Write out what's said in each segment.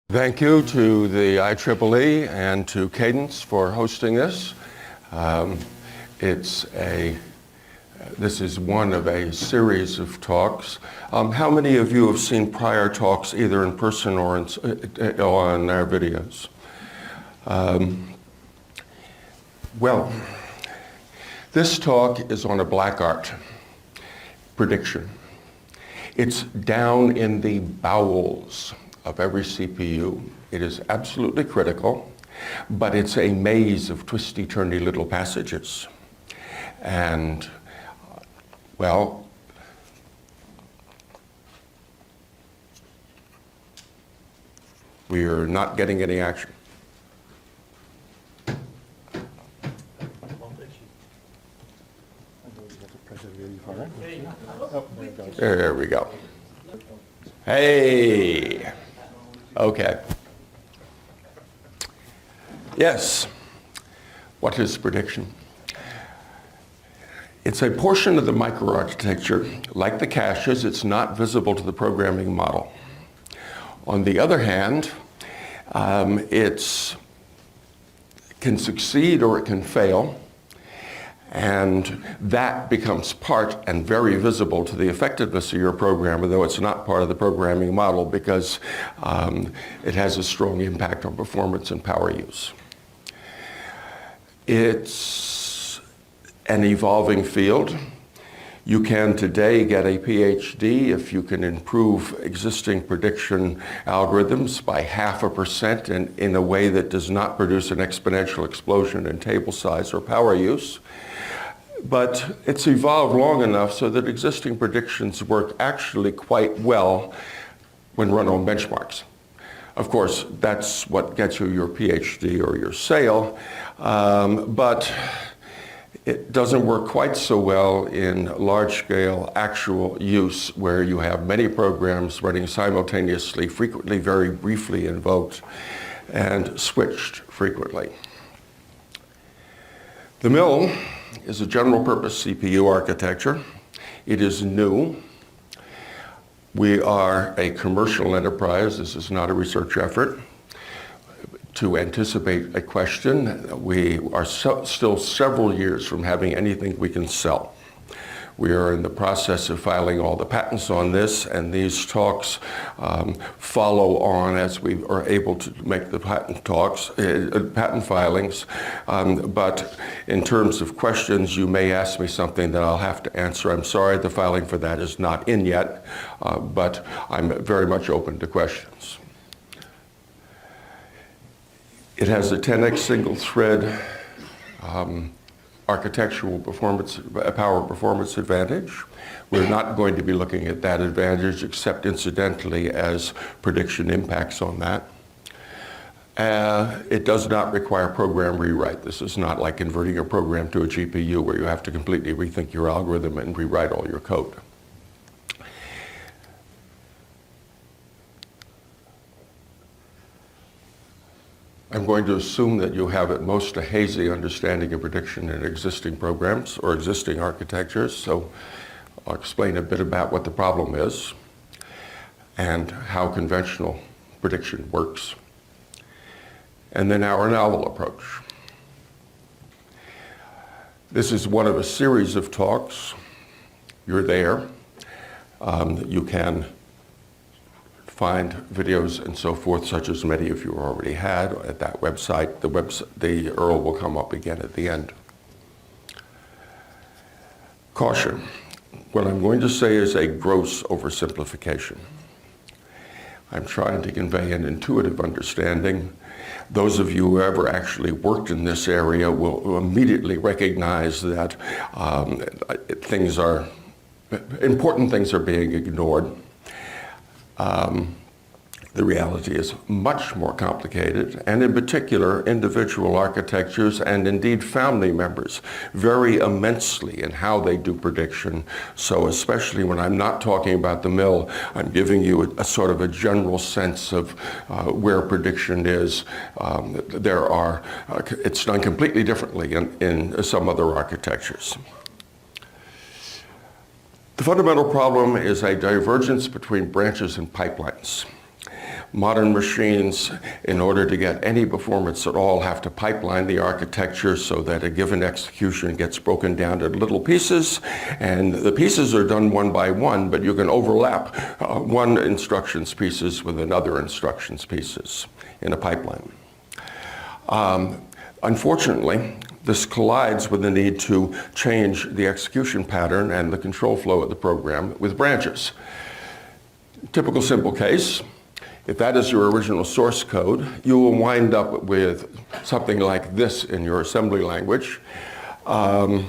Thank you to the IEEE and to Cadence for hosting this. This is one of a series of talks. How many of you have seen prior talks either in person or on our videos? Well, this talk is on a black art prediction. It's down in the bowels of every CPU. It is absolutely critical, but it's a maze of twisty, turny little passages. And, well, we are not getting any action. There we go. Hey. Okay. Yes. What is prediction? It's a portion of the microarchitecture. Like the caches, it's not visible to the programming model. On the other hand, it can succeed or it can fail, and that becomes part and very visible to the effectiveness of your program, though it's not part of the programming model because it has a strong impact on performance and power use. It's an evolving field. You can today get a PhD if you can improve existing prediction algorithms by 0.5% in a way that does not produce an exponential explosion in table size or power use. But it's evolved long enough so that existing predictions work actually quite well when run on benchmarks. Of course, that's what gets you your PhD or your sale, but it doesn't work quite so well in large-scale actual use where you have many programs running simultaneously, frequently very briefly invoked, and switched frequently. The mill is a general-purpose CPU architecture. It is new. We are a commercial enterprise. This is not a research effort. To anticipate a question, we are still several years from having anything we can sell. We are in the process of filing all the patents on this, and these talks follow on as we are able to make the patent filings. But in terms of questions, you may ask me something that I'll have to answer. I'm sorry, the filing for that is not in yet, but I'm very much open to questions. It has a 10x single thread architectural power performance advantage. We're not going to be looking at that advantage except incidentally as prediction impacts on that. It does not require program rewrite. This is not like converting a program to a GPU where you have to completely rethink your algorithm and rewrite all your code. I'm going to assume that you have at most a hazy understanding of prediction in existing programs or existing architectures, so I'll explain a bit about what the problem is and how conventional prediction works, and then our novel approach. This is one of a series of talks. You're there. You can find videos and so forth, such as many of you already had at that website. The URL will come up again at the end. Caution. What I'm going to say is a gross oversimplification. I'm trying to convey an intuitive understanding. Those of you who ever actually worked in this area will immediately recognize that important things are being ignored. The reality is much more complicated, and in particular, individual architectures and indeed family members vary immensely in how they do prediction. So especially when I'm not talking about the mill, I'm giving you a sort of a general sense of where prediction is. It's done completely differently in some other architectures. The fundamental problem is a divergence between branches and pipelines. Modern machines, in order to get any performance at all, have to pipeline the architecture so that a given execution gets broken down to little pieces, and the pieces are done one by one, but you can overlap one instruction's pieces with another instruction's pieces in a pipeline. Unfortunately, this collides with the need to change the execution pattern and the control flow of the program with branches. Typical simple case, if that is your original source code, you will wind up with something like this in your assembly language. For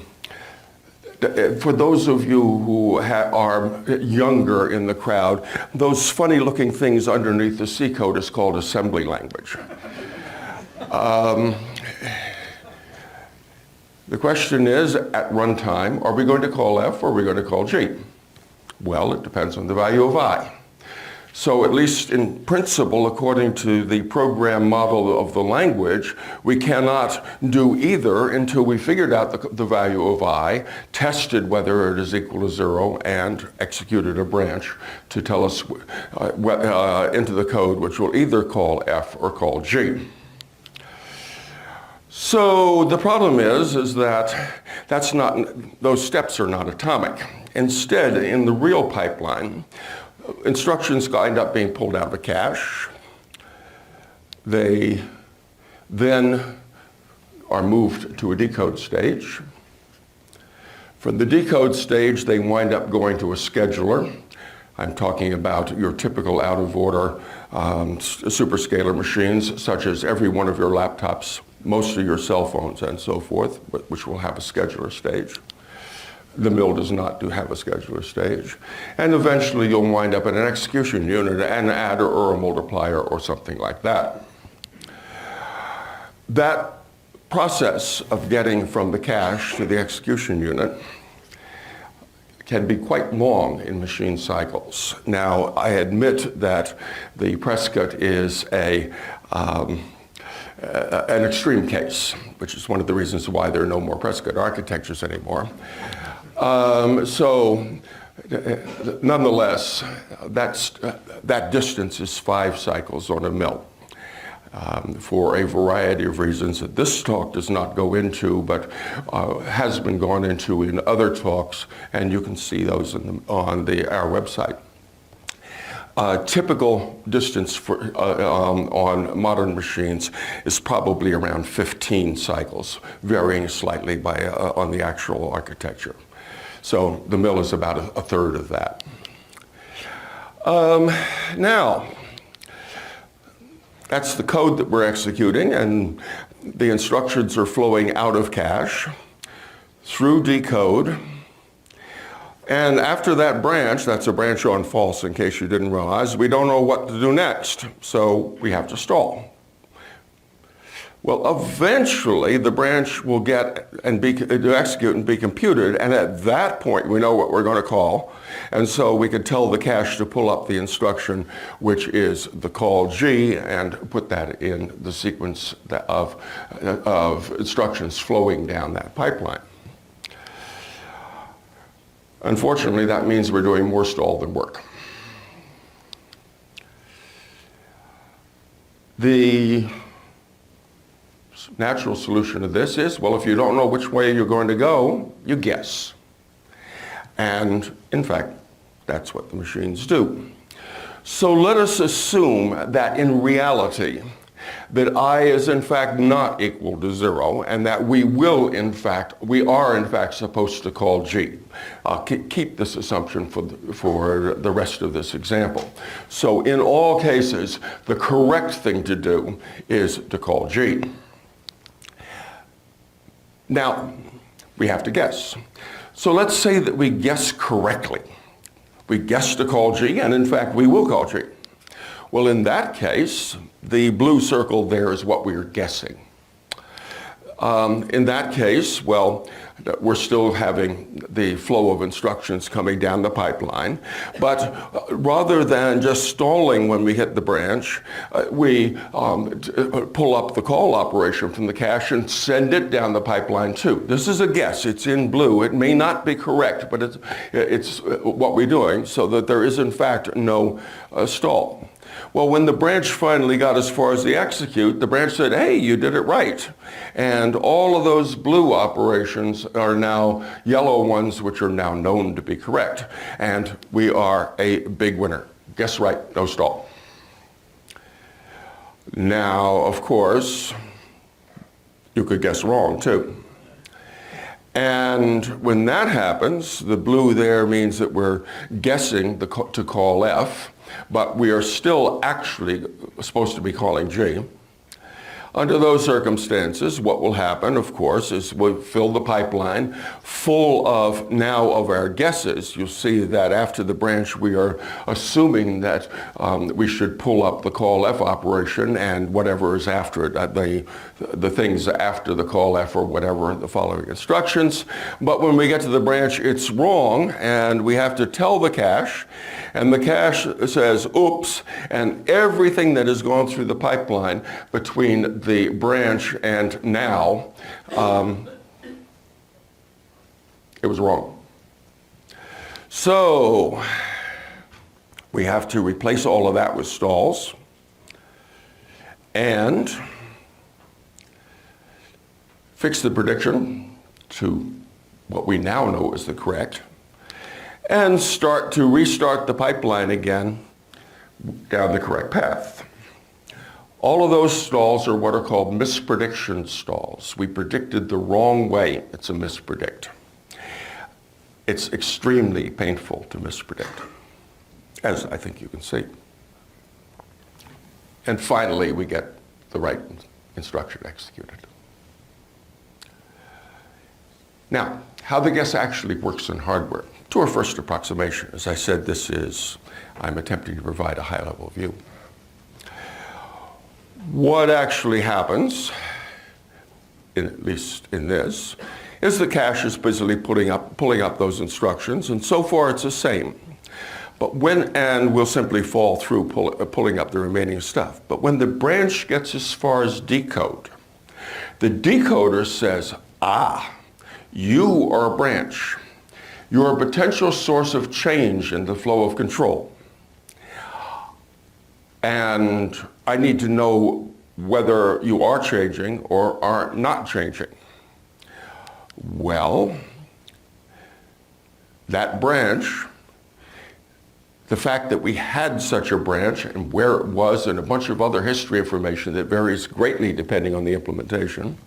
those of you who are younger in the crowd, those funny looking things underneath the C code is called assembly language. The question is, at runtime, are we going to call F or are we going to call G? Well, it depends on the value of I. So at least in principle, according to the program model of the language, we cannot do either until we figured out the value of I, tested whether it is equal to 0, and executed a branch to tell us into the code, which will either call F or call G. So the problem is that those steps are not atomic. Instead, in the real pipeline, instructions end up being pulled out of cache. They then are moved to a decode stage. From the decode stage, they wind up going to a scheduler. I'm talking about your typical out-of-order superscalar machines, such as every one of your laptops, most of your cell phones, and so forth, which will have a scheduler stage. The mill does not have a scheduler stage. And eventually you'll wind up in an execution unit, an adder or a multiplier or something like that. That process of getting from the cache to the execution unit can be quite long in machine cycles. Now, I admit that the Prescott is an extreme case, which is one of the reasons why there are no more Prescott architectures anymore. Nonetheless, that distance is 5 cycles on a mill for a variety of reasons that this talk does not go into, but has been gone into in other talks, and you can see those on our website. Typical distance on modern machines is probably around 15 cycles, varying slightly on the actual architecture. So the mill is about a third of that. Now, that's the code that we're executing, and the instructions are flowing out of cache through decode. And after that branch, that's a branch on false in case you didn't realize, we don't know what to do next, so we have to stall. Well, eventually the branch will get and execute and be computed, and at that point we know what we're going to call, and so we could tell the cache to pull up the instruction, which is the call G, and put that in the sequence of instructions flowing down that pipeline. Unfortunately, that means we're doing more stall than work. The natural solution to this is, well, if you don't know which way you're going to go, you guess. And in fact, that's what the machines do. So let us assume that in reality, that I is in fact not equal to 0, and that we are in fact supposed to call G. I'll keep this assumption for the rest of this example. So in all cases, the correct thing to do is to call G. Now, we have to guess. So let's say that we guess correctly. We guess to call G, and in fact, we will call G. Well, in that case, the blue circle there is what we're guessing. In that case, well, we're still having the flow of instructions coming down the pipeline, but rather than just stalling when we hit the branch, we pull up the call operation from the cache and send it down the pipeline too. This is a guess. It's in blue. It may not be correct, but it's what we're doing, so that there is in fact no stall. Well, when the branch finally got as far as the execute, the branch said, hey, you did it right. And all of those blue operations are now yellow ones, which are now known to be correct. And we are a big winner. Guess right, no stall. Now, of course, you could guess wrong too. And when that happens, the blue there means that we're guessing to call F, but we are still actually supposed to be calling G. Under those circumstances, what will happen, of course, is we'll fill the pipeline full of now of our guesses. You'll see that after the branch, we are assuming that we should pull up the call F operation and whatever is after it, the things after the call F or whatever, the following instructions. But when we get to the branch, it's wrong, and we have to tell the cache, and the cache says, oops, and everything that has gone through the pipeline between the branch and now, it was wrong. So we have to replace all of that with stalls and fix the prediction to what we now know is the correct, and start to restart the pipeline again down the correct path. All of those stalls are what are called misprediction stalls. We predicted the wrong way. It's a mispredict. It's extremely painful to mispredict, as I think you can see. And finally, we get the right instruction executed. Now, how the guess actually works in hardware. To our first approximation, as I said, I'm attempting to provide a high-level view. What actually happens, at least in this, is the cache is busily pulling up those instructions, and so far it's the same. But and we'll simply fall through pulling up the remaining stuff. But when the branch gets as far as decode, the decoder says, you are a branch. You're a potential source of change in the flow of control. And I need to know whether you are changing or are not changing. Well, that branch, the fact that we had such a branch and where it was and a bunch of other history information that varies greatly depending on the implementation,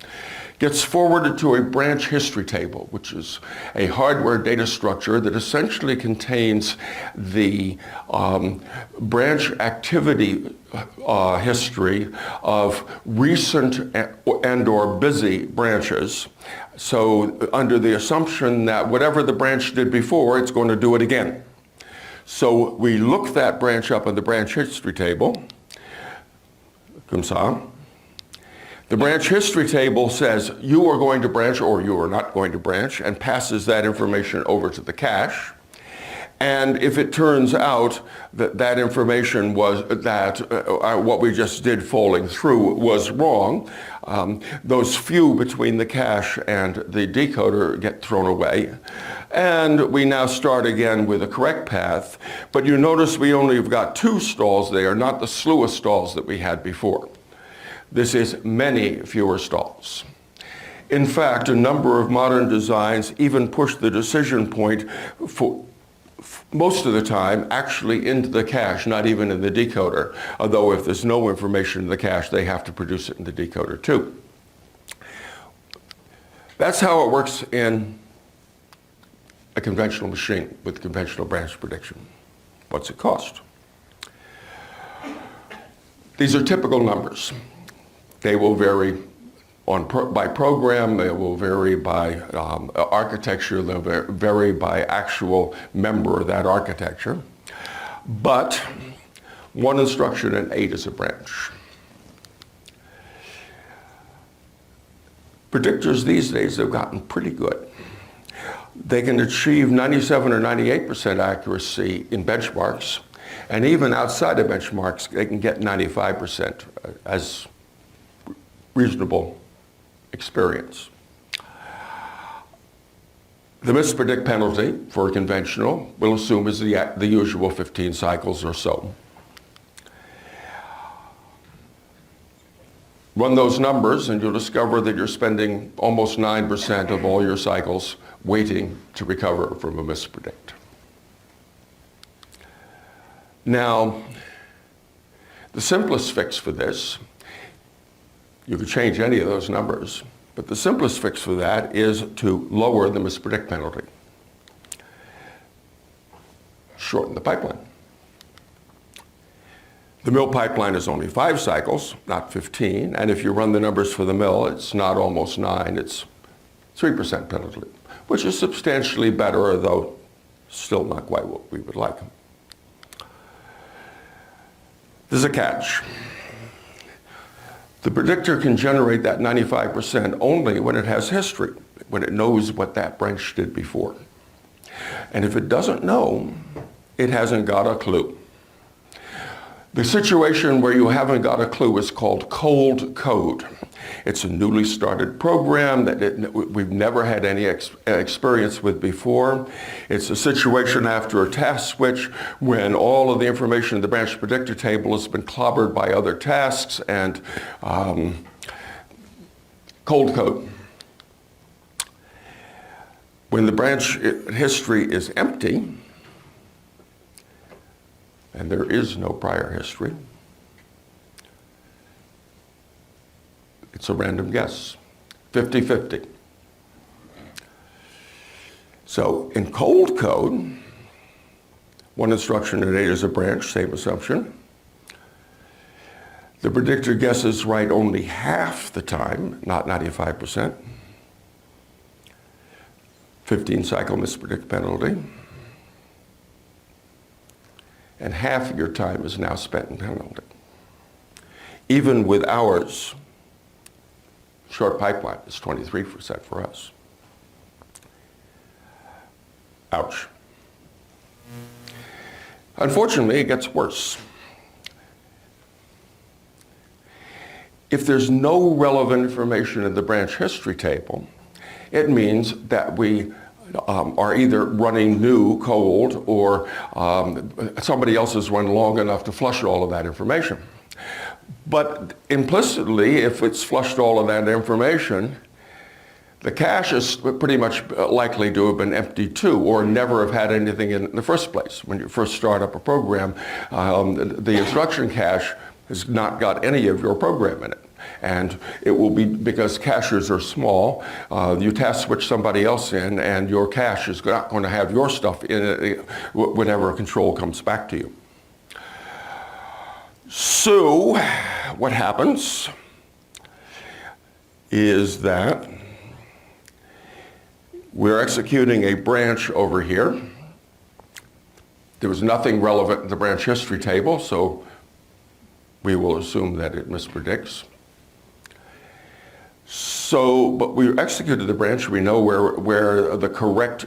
gets forwarded to a branch history table, which is a hardware data structure that essentially contains the branch activity history of recent and or busy branches. So under the assumption that whatever the branch did before, it's going to do it again. So we look that branch up in the branch history table, comme ça. The branch history table says you are going to branch or you are not going to branch, and passes that information over to the cache. And if it turns out that that information was that what we just did falling through was wrong, those few between the cache and the decoder get thrown away. And we now start again with a correct path. But you notice we only have got 2 stalls there, not the slew of stalls that we had before. This is many fewer stalls. In fact, a number of modern designs even push the decision point for most of the time actually into the cache, not even in the decoder. Although if there's no information in the cache, they have to produce it in the decoder too. That's how it works in a conventional machine with conventional branch prediction. What's it cost? These are typical numbers. They will vary by program, they will vary by architecture, they'll vary by actual member of that architecture. But 1 instruction and 8 is a branch. Predictors these days have gotten pretty good. They can achieve 97 or 98% accuracy in benchmarks, and even outside of benchmarks, they can get 95% as reasonable experience. The mispredict penalty for conventional we'll assume is the usual 15 cycles or so. Run those numbers and you'll discover that you're spending almost 9% of all your cycles waiting to recover from a mispredict. Now, the simplest fix for this, you could change any of those numbers, but the simplest fix for that is to lower the mispredict penalty. Shorten the pipeline. The mill pipeline is only 5 cycles, not 15, and if you run the numbers for the mill, it's not almost 9, it's 3% penalty, which is substantially better, though still not quite what we would like. There's a catch. The predictor can generate that 95% only when it has history, when it knows what that branch did before. And if it doesn't know, it hasn't got a clue. The situation where you haven't got a clue is called cold code. It's a newly started program that we've never had any experience with before. It's a situation after a task switch when all of the information in the branch predictor table has been clobbered by other tasks and cold code. When the branch history is empty, and there is no prior history, it's a random guess, 50-50. So in cold code, one instruction in 8 is a branch, same assumption. The predictor guesses right only half the time, not 95%. 15 cycle mispredict penalty. And half of your time is now spent in penalty. Even with ours, short pipeline is 23% for us. Ouch. Unfortunately, it gets worse. If there's no relevant information in the branch history table, it means that we are either running new cold or somebody else has run long enough to flush all of that information. But implicitly, if it's flushed all of that information, the cache is pretty much likely to have been empty too, or never have had anything in the first place. When you first start up a program, the instruction cache has not got any of your program in it. And it will be, because caches are small, you task switch somebody else in and your cache is not going to have your stuff in it whenever control comes back to you. So what happens is that we're executing a branch over here. There was nothing relevant in the branch history table, so we will assume that it mispredicts. So, but we executed the branch, we know where the correct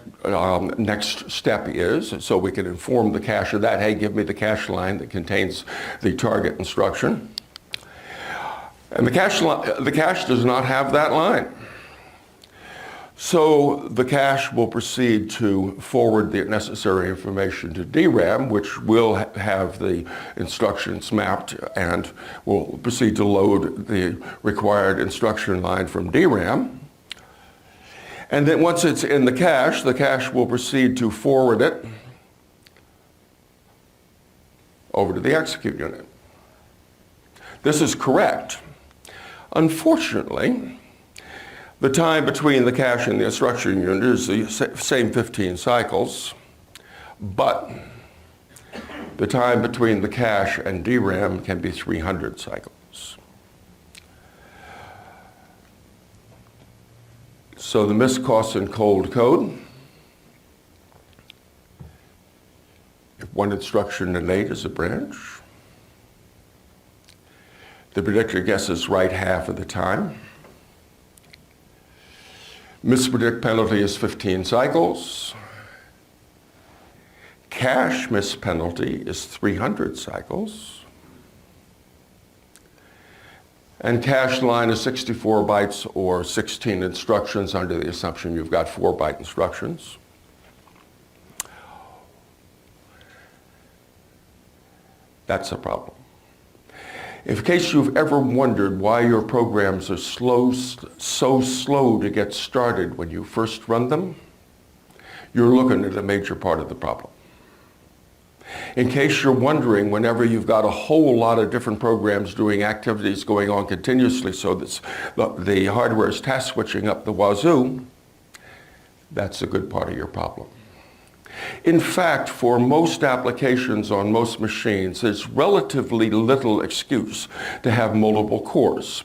next step is, so we can inform the cache of that. Hey, give me the cache line that contains the target instruction. And the cache does not have that line. So the cache will proceed to forward the necessary information to DRAM, which will have the instructions mapped, and will proceed to load the required instruction line from DRAM. And then once it's in the cache will proceed to forward it over to the execute unit. This is correct. Unfortunately, the time between the cache and the instruction unit is the same 15 cycles, but the time between the cache and DRAM can be 300 cycles. So the missed costs in cold code, if one instruction in 8 is a branch, the predictor guesses right half of the time. Mispredict penalty is 15 cycles. Cache miss penalty is 300 cycles. And cache line is 64 bytes or 16 instructions under the assumption you've got 4-byte instructions. That's a problem. In case you've ever wondered why your programs are so slow to get started when you first run them, you're looking at a major part of the problem. In case you're wondering, whenever you've got a whole lot of different programs doing activities going on continuously so that the hardware is task switching up the wazoo, that's a good part of your problem. In fact, for most applications on most machines, there's relatively little excuse to have multiple cores.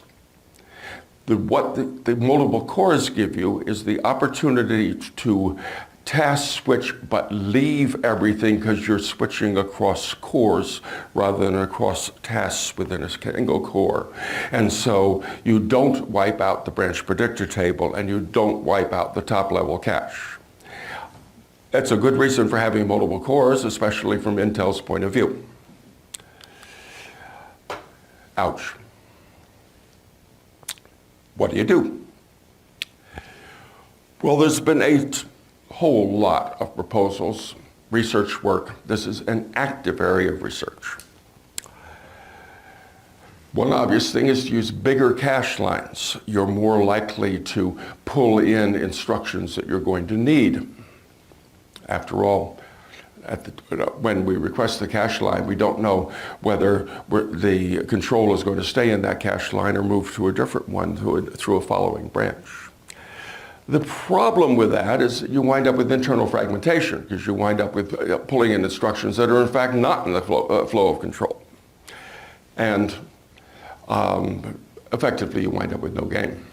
What the multiple cores give you is the opportunity to task switch but leave everything because you're switching across cores rather than across tasks within a single core. And so you don't wipe out the branch predictor table and you don't wipe out the top level cache. That's a good reason for having multiple cores, especially from Intel's point of view. Ouch. What do? Well, there's been a whole lot of proposals, research work. This is an active area of research. One obvious thing is to use bigger cache lines. You're more likely to pull in instructions that you're going to need. After all, when we request the cache line, we don't know whether the control is going to stay in that cache line or move to a different one through a following branch. The problem with that is that you wind up with internal fragmentation because you wind up with pulling in instructions that are in fact not in the flow of control. And effectively you wind up with no gain.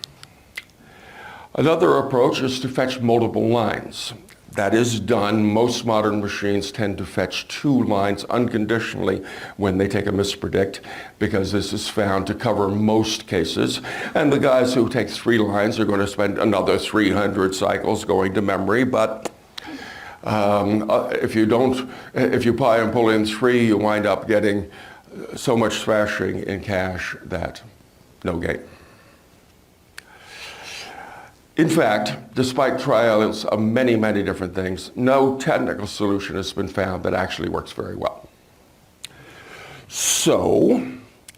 Another approach is to fetch multiple lines. That is done. Most modern machines tend to fetch 2 lines unconditionally when they take a mispredict, because this is found to cover most cases. And the guys who take 3 lines are going to spend another 300 cycles going to memory. But if you buy and pull in 3, you wind up getting so much thrashing in cache that no gain. In fact, despite trials of many, many different things, no technical solution has been found that actually works very well. So,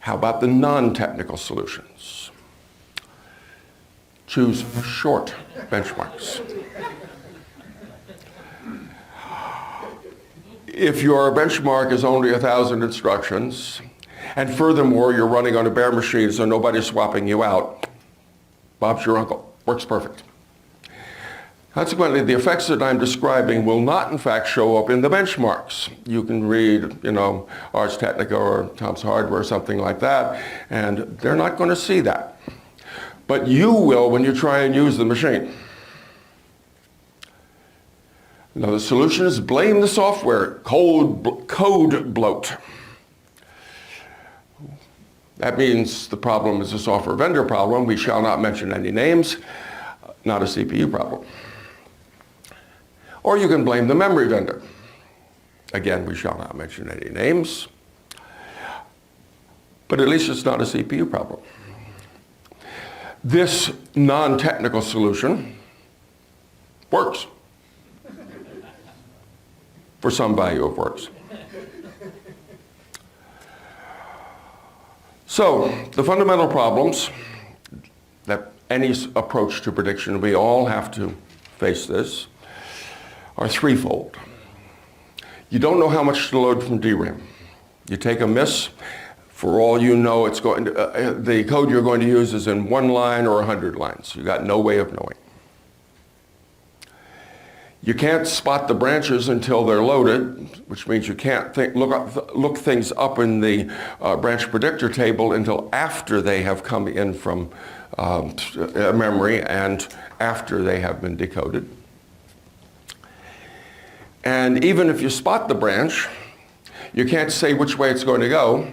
how about the non-technical solutions? Choose short benchmarks. If your benchmark is only 1,000 instructions, and furthermore, you're running on a bare machine so nobody's swapping you out, Bob's your uncle. Works perfect. Consequently, the effects that I'm describing will not, in fact, show up in the benchmarks. You can read, Ars Technica or Tom's Hardware or something like that, and they're not going to see that. But you will when you try and use the machine. Now, the solution is blame the software, code bloat. That means the problem is a software vendor problem. We shall not mention any names, not a CPU problem. Or you can blame the memory vendor. Again, we shall not mention any names, but at least it's not a CPU problem. This non-technical solution works for some value of works. So, the fundamental problems that any approach to prediction, we all have to face this, are threefold. You don't know how much to load from DRAM. You take a miss, for all you know, it's going to, the code you're going to use is in 1 line or 100 lines. You got no way of knowing. You can't spot the branches until they're loaded, which means you can't look things up in the branch predictor table until after they have come in from memory and after they have been decoded. And even if you spot the branch, you can't say which way it's going to go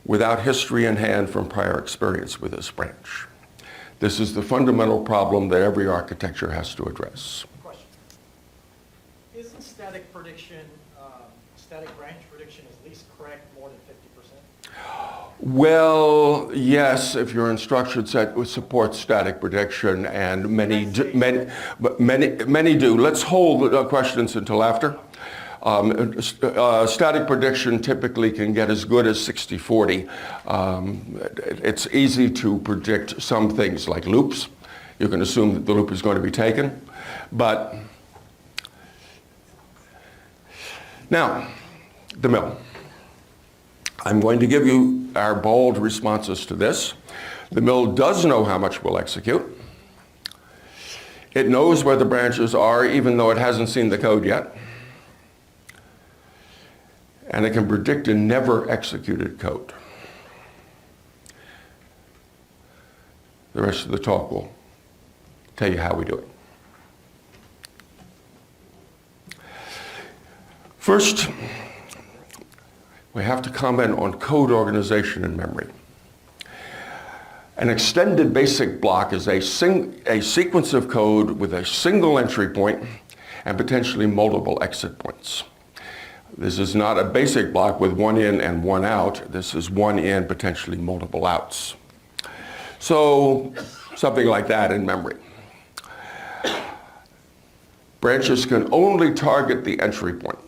without history in hand from prior experience with this branch. This is the fundamental problem that every architecture has to address. Isn't static prediction, static branch prediction is least correct more than 50%? Well, yes, if your instruction set supports static prediction, and many do. Let's hold questions until after. Static prediction typically can get as good as 60-40. It's easy to predict some things like loops. You can assume that the loop is going to be taken. But now, the mill. I'm going to give you our bold responses to this. The mill does know how much we'll execute. It knows where the branches are, even though it hasn't seen the code yet. And it can predict a never executed code. The rest of the talk will tell you how we do it. First, we have to comment on code organization in memory. An extended basic block is a sequence of code with a single entry point and potentially multiple exit points. This is not a basic block with one in and one out. This is one in, potentially multiple outs. So something like that in memory. Branches can only target the entry point.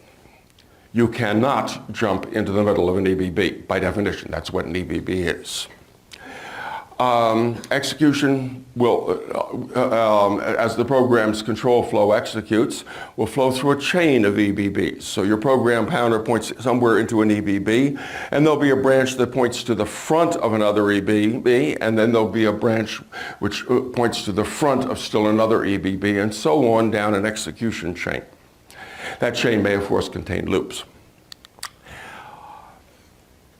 You cannot jump into the middle of an EBB, by definition. That's what an EBB is. Execution will, as the program's control flow executes, will flow through a chain of EBBs. So your program counter points somewhere into an EBB, and there'll be a branch that points to the front of another EBB, and then there'll be a branch which points to the front of still another EBB, and so on down an execution chain. That chain may, of course, contain loops.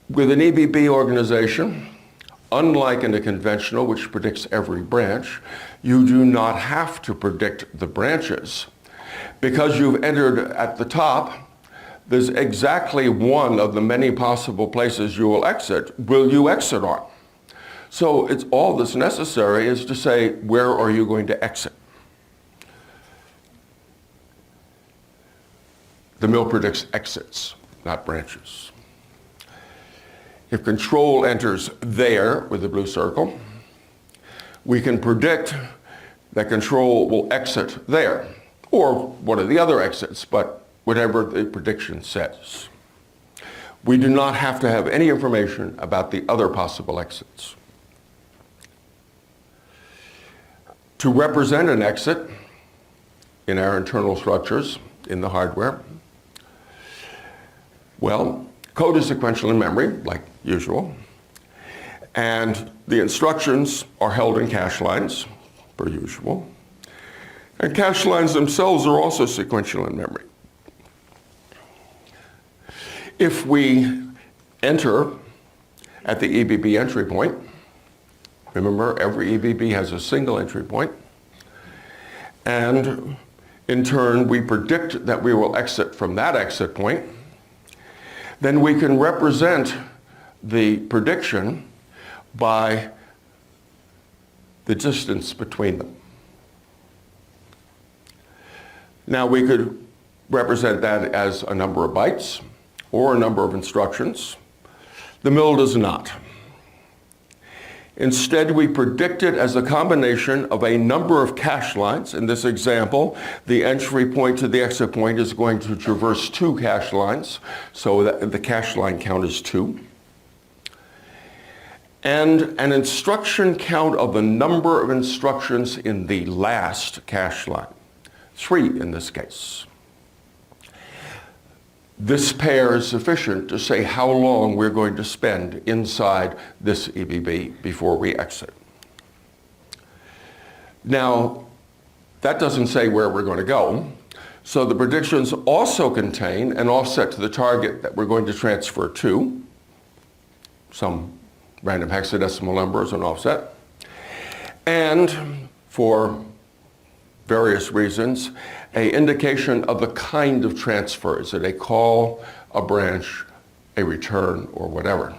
With an EBB organization, unlike in a conventional, which predicts every branch, you do not have to predict the branches. Because you've entered at the top, there's exactly one of the many possible places you will exit on. So it's all that's necessary is to say, where are you going to exit? The mill predicts exits, not branches. If control enters there with the blue circle, we can predict that control will exit there, or one of the other exits, but whatever the prediction says. We do not have to have any information about the other possible exits. To represent an exit in our internal structures in the hardware, well, code is sequential in memory, like usual, and the instructions are held in cache lines, per usual, and cache lines themselves are also sequential in memory. If we enter at the EBB entry point, remember every EBB has a single entry point, and in turn we predict that we will exit from that exit point, then we can represent the prediction by the distance between them. Now we could represent that as a number of bytes or a number of instructions. The mill does not. Instead, we predict it as a combination of a number of cache lines. In this example, the entry point to the exit point is going to traverse 2 cache lines, so that the cache line count is 2. And an instruction count of the number of instructions in the last cache line, 3 in this case. This pair is sufficient to say how long we're going to spend inside this EBB before we exit. Now, that doesn't say where we're going to go, so the predictions also contain an offset to the target that we're going to transfer to, some random hexadecimal number as an offset, and for various reasons, an indication of the kind of transfer. Is it a call, a branch, a return, or whatever?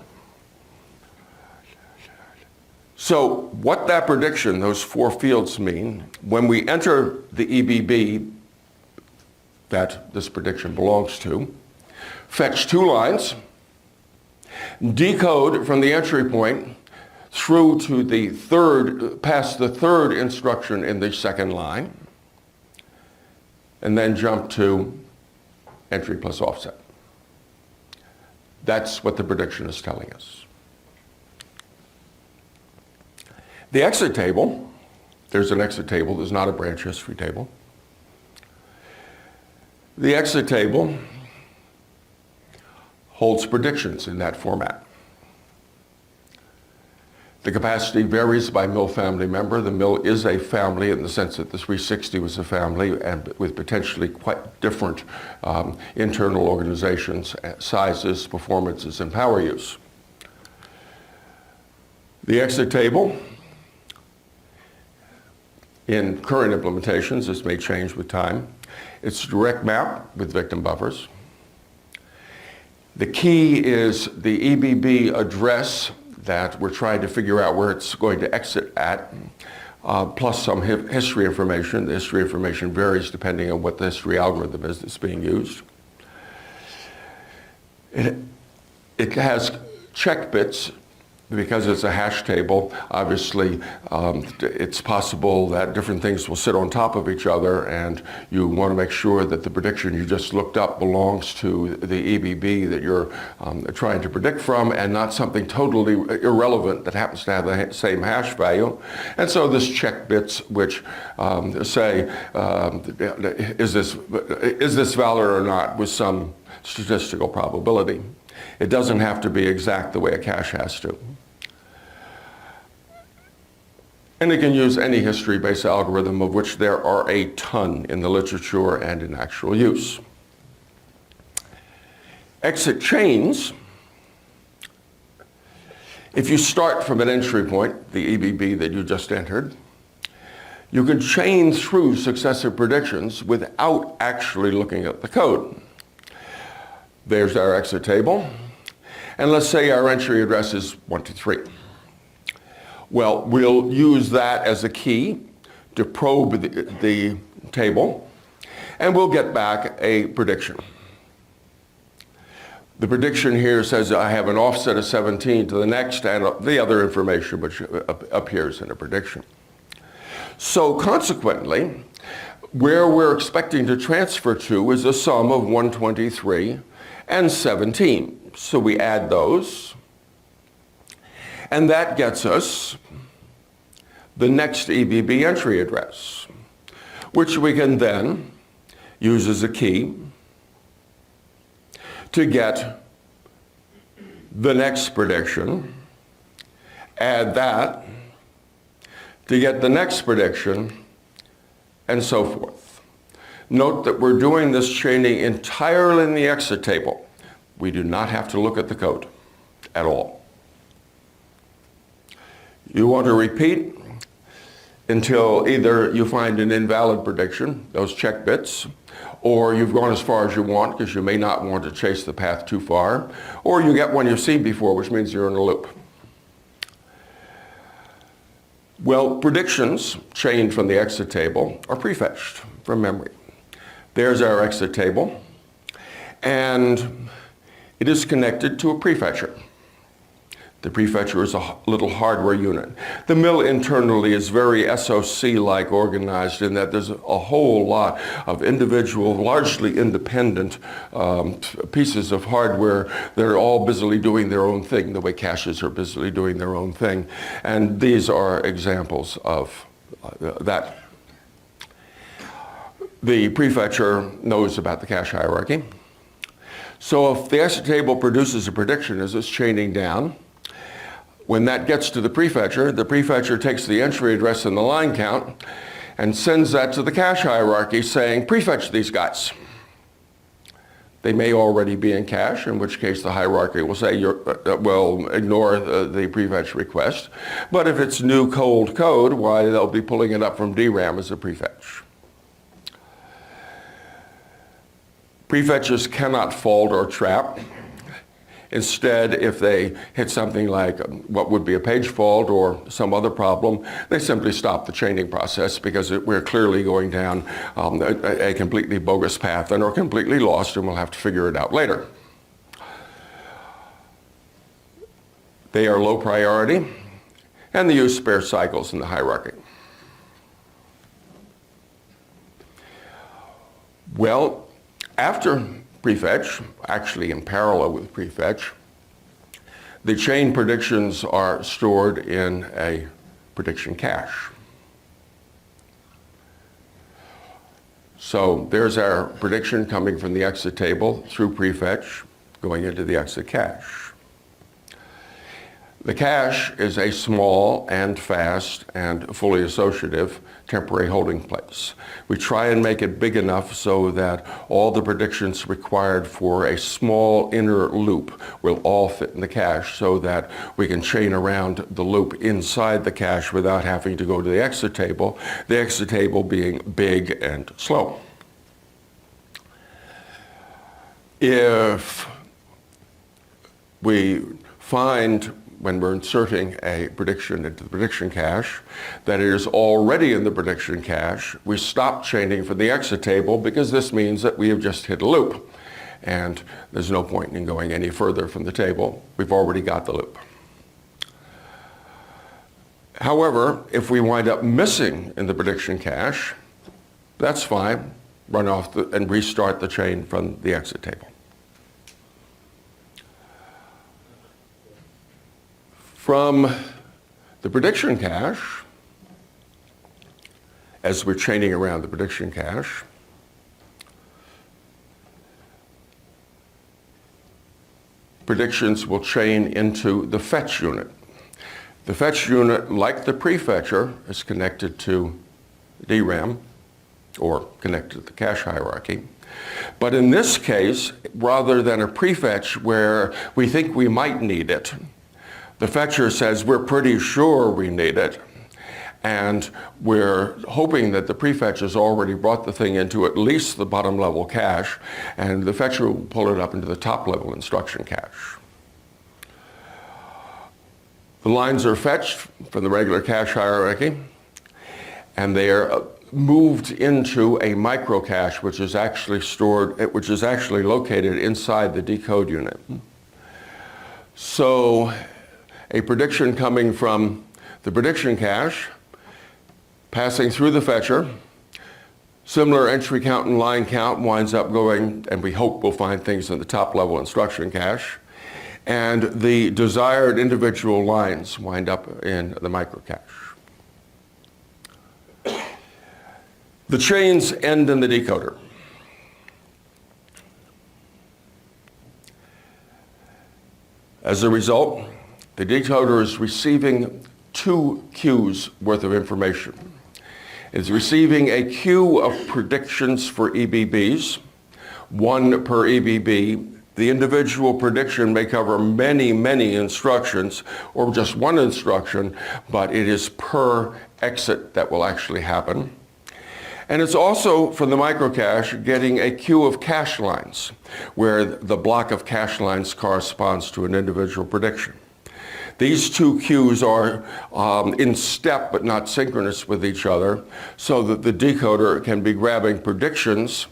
So what that prediction, those 4 fields mean, when we enter the EBB that this prediction belongs to, fetch 2 lines, decode from the entry point through to the past the third instruction in the second line, and then jump to entry plus offset. That's what the prediction is telling us. The exit table, there's an exit table, there's not a branch history table. The exit table holds predictions in that format. The capacity varies by mill family member. The mill is a family in the sense that the 360 was a family and with potentially quite different internal organizations, sizes, performances, and power use. The exit table, in current implementations, this may change with time, it's a direct map with victim buffers. The key is the EBB address that we're trying to figure out where it's going to exit at, plus some history information. The history information varies depending on what the history algorithm is that's being used. It has check bits. Because it's a hash table, obviously it's possible that different things will sit on top of each other, and you want to make sure that the prediction you just looked up belongs to the EBB that you're trying to predict from, and not something totally irrelevant that happens to have the same hash value. And so this check bits which say, is this valid or not, with some statistical probability. It doesn't have to be exact the way a cache has to. And it can use any history-based algorithm, of which there are a ton in the literature and in actual use. Exit chains, if you start from an entry point, the EBB that you just entered, you can chain through successive predictions without actually looking at the code. There's our exit table. And let's say our entry address is 123. Well, we'll use that as a key to probe the table, and we'll get back a prediction. The prediction here says I have an offset of 17 to the next, and the other information which appears in a prediction. So consequently, where we're expecting to transfer to is a sum of 123 and 17. So we add those, and that gets us the next EBB entry address, which we can then use as a key to get the next prediction, add that to get the next prediction, and so forth. Note that we're doing this chaining entirely in the exit table. We do not have to look at the code at all. You want to repeat until either you find an invalid prediction, those check bits, or you've gone as far as you want because you may not want to chase the path too far, or you get one you've seen before, which means you're in a loop. Well, predictions chained from the exit table are prefetched from memory. There's our exit table, and it is connected to a prefetcher. The prefetcher is a little hardware unit. The mill internally is very SOC-like organized in that there's a whole lot of individual, largely independent pieces of hardware that are all busily doing their own thing, the way caches are busily doing their own thing. And these are examples of that. The prefetcher knows about the cache hierarchy. So if the exit table produces a prediction as it's chaining down, when that gets to the prefetcher takes the entry address and the line count and sends that to the cache hierarchy saying, prefetch these guys. They may already be in cache, in which case the hierarchy will say, well, ignore the prefetch request. But if it's new cold code, why, they'll be pulling it up from DRAM as a prefetch. Prefetches cannot fault or trap. Instead, if they hit something like what would be a page fault or some other problem, they simply stop the chaining process because we're clearly going down a completely bogus path and are completely lost, and we'll have to figure it out later. They are low priority, and they use spare cycles in the hierarchy. Well, after Prefetch, actually in parallel with Prefetch, the chain predictions are stored in a prediction cache. So there's our prediction coming from the exit table through Prefetch, going into the exit cache. The cache is a small and fast and fully associative temporary holding place. We try and make it big enough so that all the predictions required for a small inner loop will all fit in the cache so that we can chain around the loop inside the cache without having to go to the exit table being big and slow. If we find when we're inserting a prediction into the prediction cache that it is already in the prediction cache, we stop chaining from the exit table because this means that we have just hit a loop and there's no point in going any further from the table. We've already got the loop. However, if we wind up missing in the prediction cache, that's fine. Run off and restart the chain from the exit table. From the prediction cache, as we're chaining around the prediction cache, predictions will chain into the fetch unit. The fetch unit, like the prefetcher, is connected to DRAM or connected to the cache hierarchy. But in this case, rather than a prefetch where we think we might need it, the fetcher says we're pretty sure we need it, and we're hoping that the prefetch has already brought the thing into at least the bottom level cache, and the fetcher will pull it up into the top level instruction cache. The lines are fetched from the regular cache hierarchy, and they are moved into a microcache, which is actually located inside the decode unit. So a prediction coming from the prediction cache, passing through the fetcher, similar entry count and line count winds up going, and we hope we'll find things in the top level instruction cache, and the desired individual lines wind up in the microcache. The chains end in the decoder. As a result, the decoder is receiving 2 queues worth of information. It's receiving a queue of predictions for EBBs, 1 per EBB. The individual prediction may cover many, many instructions or just one instruction, but it is per exit that will actually happen. And it's also, from the microcache, getting a queue of cache lines, where the block of cache lines corresponds to an individual prediction. These 2 queues are in step but not synchronous with each other, so that the decoder can be grabbing predictions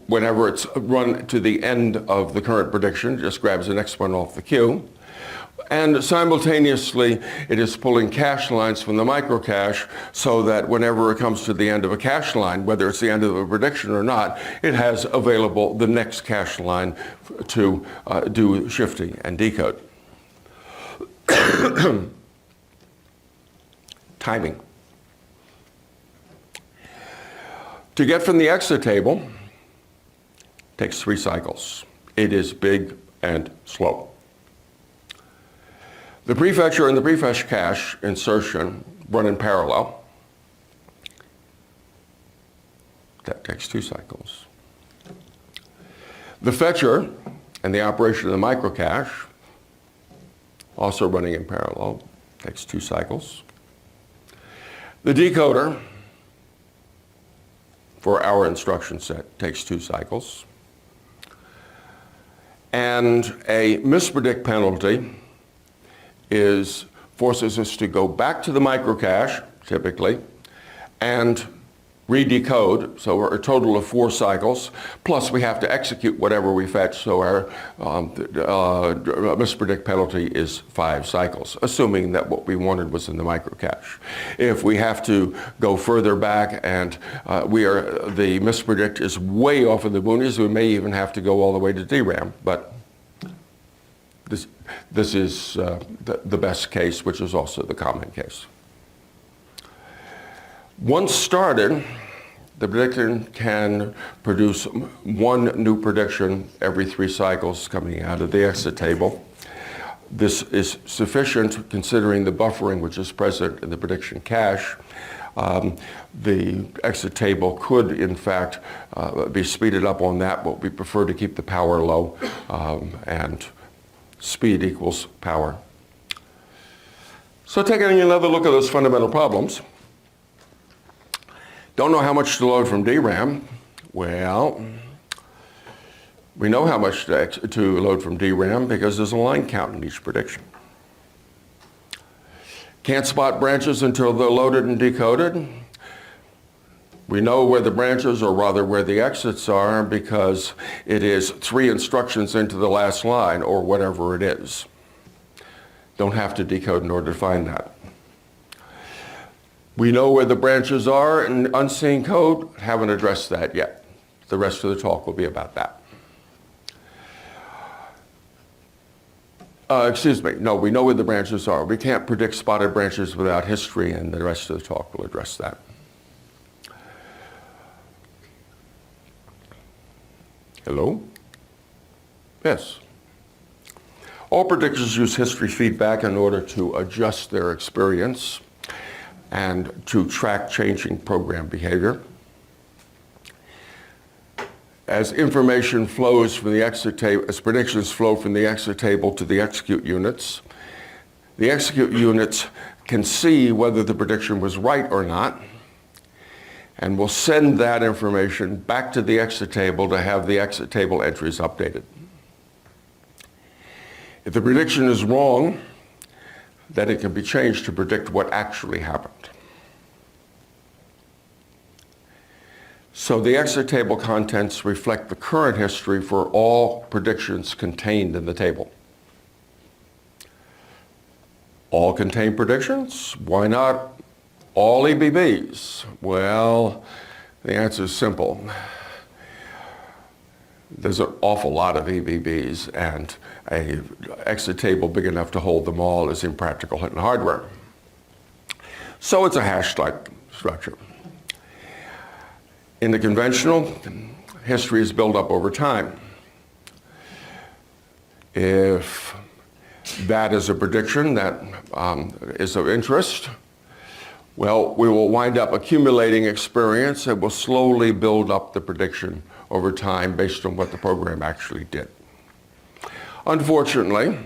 whenever it's run to the end of the current prediction, just grabs the next one off the queue. And simultaneously, it is pulling cache lines from the microcache so that whenever it comes to the end of a cache line, whether it's the end of a prediction or not, it has available the next cache line to do shifting and decode. Timing. To get from the exit table takes 3 cycles. It is big and slow. The prefetcher and the prefetch cache insertion run in parallel. That takes 2 cycles. The fetcher and the operation of the microcache, also running in parallel, takes 2 cycles. The decoder, for our instruction set, takes 2 cycles. And a mispredict penalty forces us to go back to the microcache, typically, and redecode, so we're a total of 4 cycles, plus we have to execute whatever we fetch, so our mispredict penalty is 5 cycles, assuming that what we wanted was in the microcache. If we have to go further back and the mispredict is way off in the boonies, we may even have to go all the way to DRAM, but this is the best case, which is also the common case. Once started, the prediction can produce 1 new prediction every 3 cycles coming out of the exit table. This is sufficient considering the buffering which is present in the prediction cache. The exit table could, in fact, be speeded up on that, but we prefer to keep the power low, and speed equals power. So taking another look at those fundamental problems. Don't know how much to load from DRAM. Well, we know how much to load from DRAM because there's a line count in each prediction. Can't spot branches until they're loaded and decoded. We know where the branches, or rather where the exits are, because it is 3 instructions into the last line, or whatever it is. Don't have to decode in order to find that. We know where the branches are in unseen code. Haven't addressed that yet. The rest of the talk will be about that. No, we know where the branches are. We can't predict spotted branches without history, and the rest of the talk will address that. Hello? Yes. All predictors use history feedback in order to adjust their experience and to track changing program behavior. As information flows from the exit table, as predictions flow from the exit table to the execute units can see whether the prediction was right or not, and will send that information back to the exit table to have the exit table entries updated. If the prediction is wrong, then it can be changed to predict what actually happened. So the exit table contents reflect the current history for all predictions contained in the table. All contain predictions? Why not all EBBs? Well, the answer is simple. There's an awful lot of EBBs, and an exit table big enough to hold them all is impractical in hardware. So it's a hash-type structure. In the conventional, history is built up over time. If that is a prediction that is of interest, well, we will wind up accumulating experience and will slowly build up the prediction over time based on what the program actually did. Unfortunately,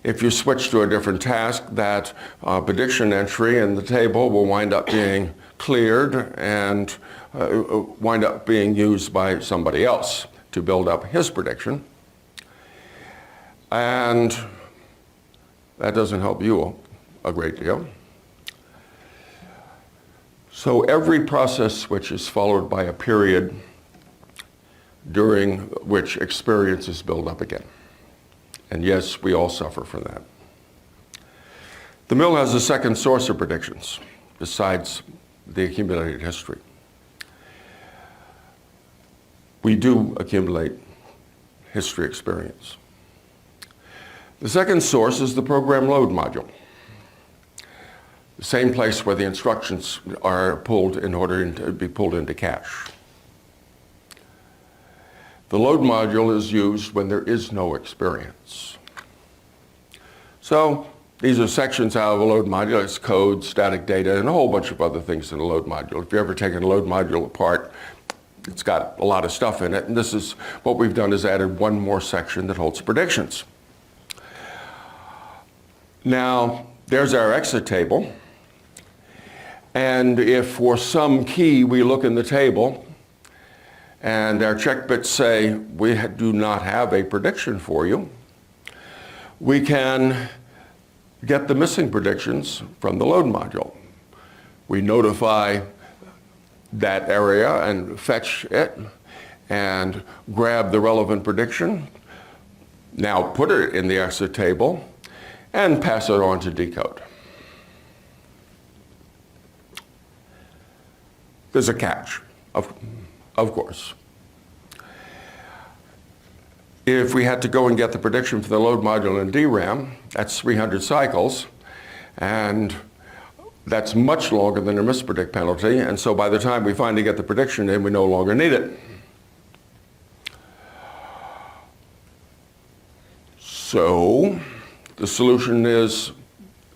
if you switch to a different task, that prediction entry in the table will wind up being cleared and wind up being used by somebody else to build up his prediction. And that doesn't help you a great deal. So every process switch is followed by a period during which experience is built up again. And yes, we all suffer from that. The mill has a second source of predictions besides the accumulated history. We do accumulate history experience. The second source is the program load module. The same place where the instructions are pulled in order to be pulled into cache. The load module is used when there is no experience. So these are sections out of a load module. It's code, static data, and a whole bunch of other things in a load module. If you've ever taken a load module apart, it's got a lot of stuff in it. And this is what we've done is added one more section that holds predictions. Now, there's our exit table. And if for some key we look in the table and our check bits say we do not have a prediction for you, we can get the missing predictions from the load module. We notify that area and fetch it and grab the relevant prediction. Now put it in the exit table and pass it on to decode. There's a catch, of course. If we had to go and get the prediction for the load module in DRAM, that's 300 cycles, and that's much longer than a mispredict penalty, and so by the time we finally get the prediction in, we no longer need it. So the solution is,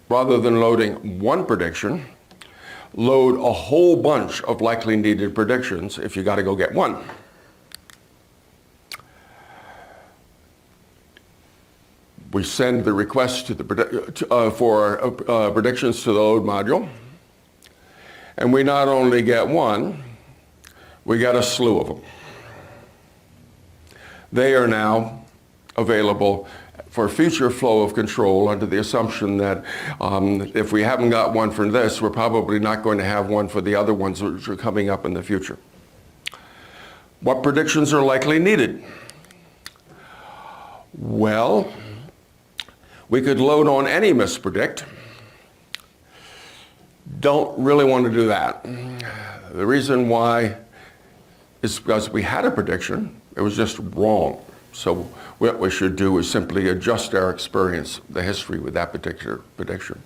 rather than loading one prediction, load a whole bunch of likely needed predictions if you got to go get one. We send the request to the for predictions to the load module, and we not only get one, we get a slew of them. They are now available for future flow of control under the assumption that if we haven't got one for this, we're probably not going to have one for the other ones which are coming up in the future. What predictions are likely needed? Well, we could load on any mispredict. Don't really want to do that. The reason why is because we had a prediction, it was just wrong. So what we should do is simply adjust our experience, the history with that particular prediction.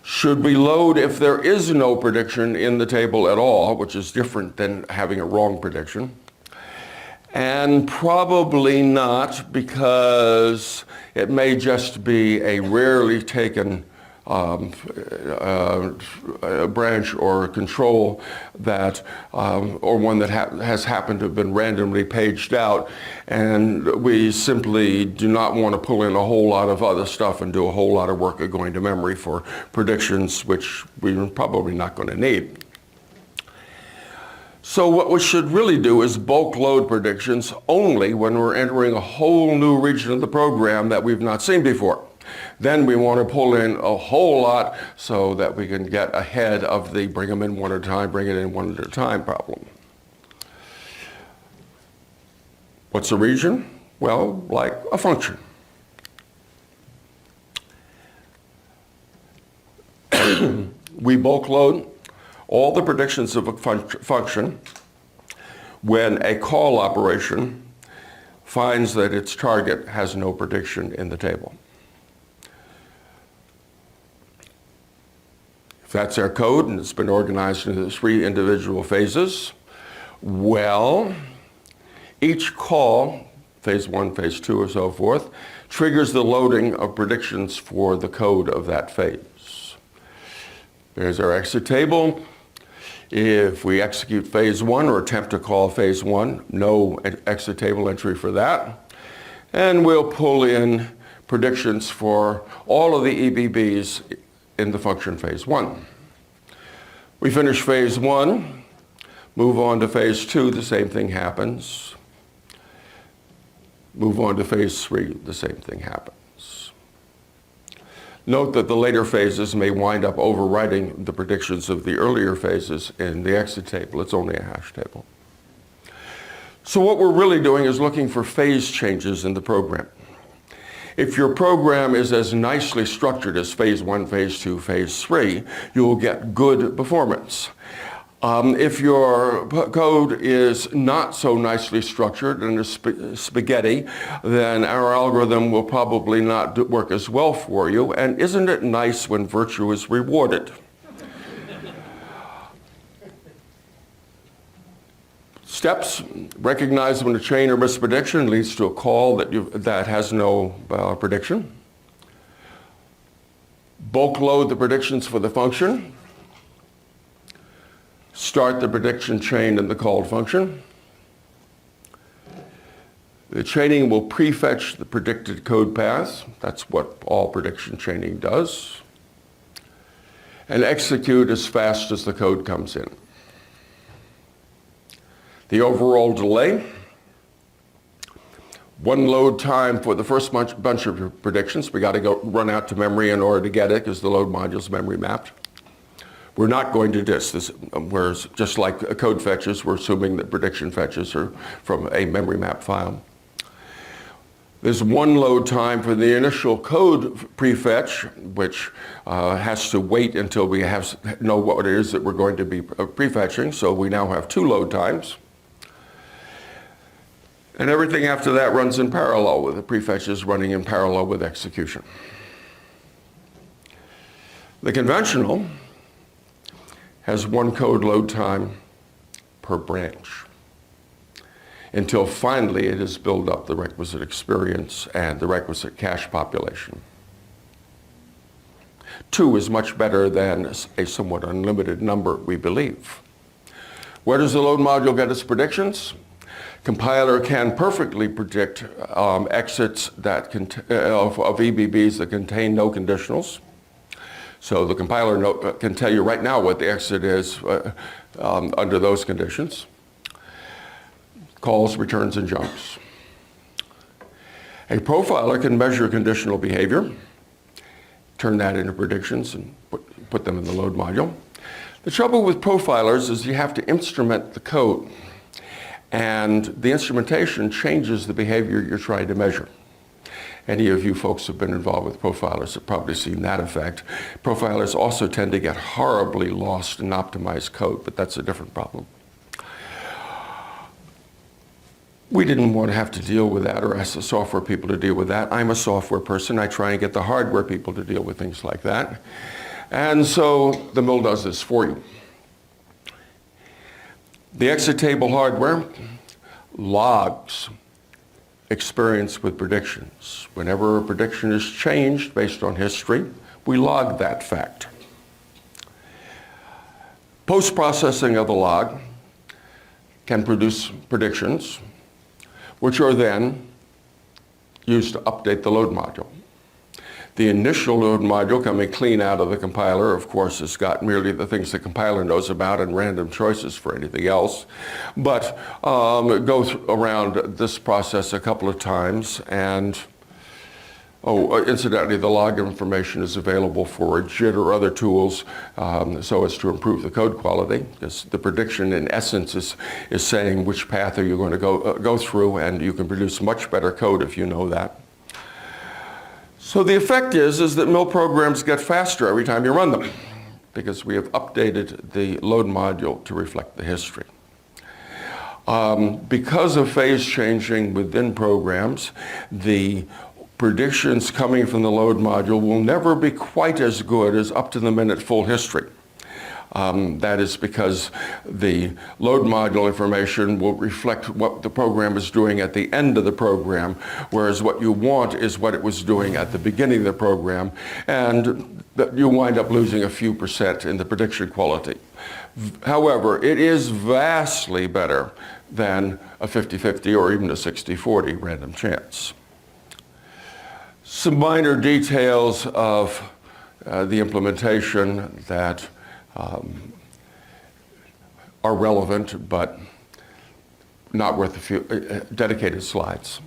Should we load if there is no prediction in the table at all, which is different than having a wrong prediction? And probably not, because it may just be a rarely taken branch or control that, or one that has happened to have been randomly paged out, and we simply do not want to pull in a whole lot of other stuff and do a whole lot of work of going to memory for predictions which we're probably not going to need. So what we should really do is bulk load predictions only when we're entering a whole new region of the program that we've not seen before. Then we want to pull in a whole lot so that we can get ahead of the bring them in one at a time, bring it in one at a time problem. What's a region? Well, like a function. We bulk load all the predictions of a function when a call operation finds that its target has no prediction in the table. If that's our code and it's been organized into 3 individual phases, well, each call, phase 1, phase 2, or so forth, triggers the loading of predictions for the code of that phase. There's our exit table. If we execute phase 1 or attempt to call phase 1, no exit table entry for that. And we'll pull in predictions for all of the EBBs in the function phase 1. We finish phase 1, move on to phase 2, the same thing happens. Move on to phase 3, the same thing happens. Note that the later phases may wind up overwriting the predictions of the earlier phases in the exit table. It's only a hash table. So what we're really doing is looking for phase changes in the program. If your program is as nicely structured as phase 1, phase 2, phase 3, you will get good performance. If your code is not so nicely structured and is spaghetti, then our algorithm will probably not work as well for you. And isn't it nice when virtue is rewarded? Steps: recognize when a chain or misprediction leads to a call that has no prediction. Bulk load the predictions for the function. Start the prediction chain in the called function. The chaining will prefetch the predicted code path. That's what all prediction chaining does. And execute as fast as the code comes in. The overall delay: one load time for the first bunch of predictions. We got to go run out to memory in order to get it because the load module is memory mapped. We're not going to disk this. Whereas just like code fetches, we're assuming that prediction fetches are from a memory map file. There's one load time for the initial code prefetch, which has to wait until we know what it is that we're going to be prefetching. So we now have 2 load times. And everything after that runs in parallel, with the prefetches running in parallel with execution. The conventional has 1 code load time per branch, until finally it has built up the requisite experience and the requisite cache population. 2 is much better than a somewhat unlimited number, we believe. Where does the load module get its predictions? Compiler can perfectly predict exits that of EBBs that contain no conditionals. So the compiler can tell you right now what the exit is under those conditions. Calls, returns, and jumps. A profiler can measure conditional behavior, turn that into predictions, and put them in the load module. The trouble with profilers is you have to instrument the code, and the instrumentation changes the behavior you're trying to measure. Any of you folks who have been involved with profilers have probably seen that effect. Profilers also tend to get horribly lost in optimized code, but that's a different problem. We didn't want to have to deal with that or ask the software people to deal with that. I'm a software person. I try and get the hardware people to deal with things like that. And so the mill does this for you. The exit table hardware logs experience with predictions. Whenever a prediction is changed based on history, we log that fact. Post-processing of the log can produce predictions, which are then used to update the load module. The initial load module, coming clean out of the compiler, of course, has got merely the things the compiler knows about and random choices for anything else. But go around this process a couple of times, and incidentally, the log information is available for JIT or other tools so as to improve the code quality, because the prediction in essence is saying which path are you going to go through, and you can produce much better code if you know that. So the effect is that mill programs get faster every time you run them, because we have updated the load module to reflect the history. Because of phase changing within programs, the predictions coming from the load module will never be quite as good as up-to-the-minute full history. That is because the load module information will reflect what the program is doing at the end of the program, whereas what you want is what it was doing at the beginning of the program, and you wind up losing a few percent in the prediction quality. However, it is vastly better than a 50-50 or even a 60-40 random chance. Some minor details of the implementation that are relevant, but not worth a few dedicated slides.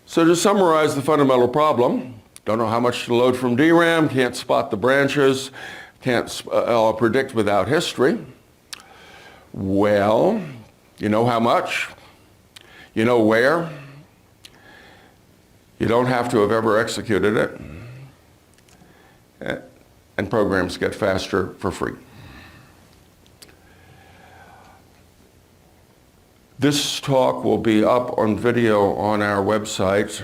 So to summarize the fundamental problem, don't know how much to load from DRAM, can't spot the branches, can't predict without history. Well, you know how much, you know where, you don't have to have ever executed it, and programs get faster for free. This talk will be up on video on our website